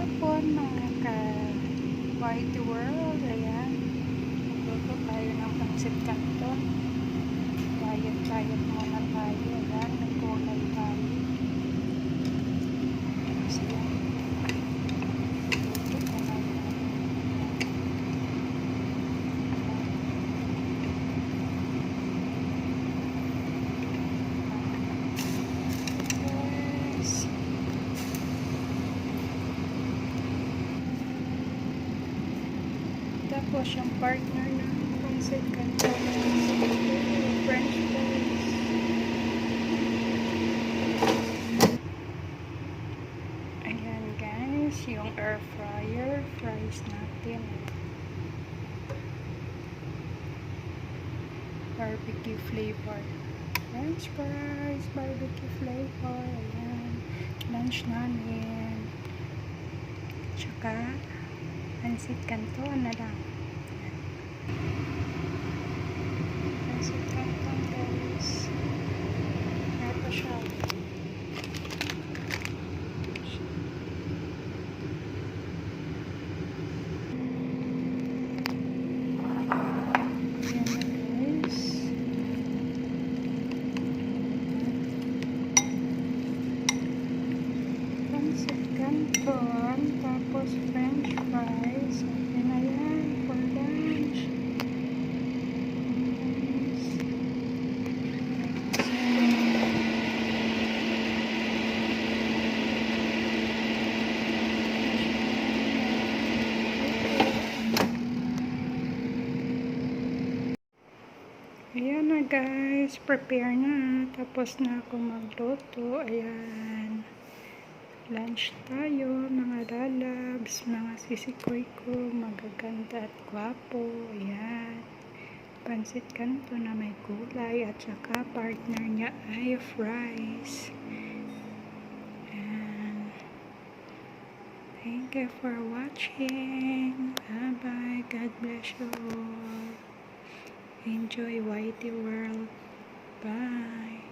hapon mga ka-Whitey World. Ayan, magluto tayo ng pancit canton. Diet muna tayo. Ayan, may gulay tayo. So, luto na tayo. Yes. Tapos yung partner ng pancit canton, French fries. Ayan guys, yung air fryer, fries natin. Barbecue flavor. French fries, barbecue flavor. Ayan, lunch namin. Tsaka, pancit canton na lang. Pancit canton guys. Ito siya. Canton, tapos french fries. Okay na yan for lunch. Ayan na guys, prepare na. Tapos na ako magluto. Ayan. Lunch tayo, mga lalabs, mga sisikoy ko, magaganda at gwapo. Ayan. Pancit canton na may gulay at saka partner niya ay fries. Ayan. Thank you for watching. Bye-bye. God bless you all. Enjoy Whitey World. Bye.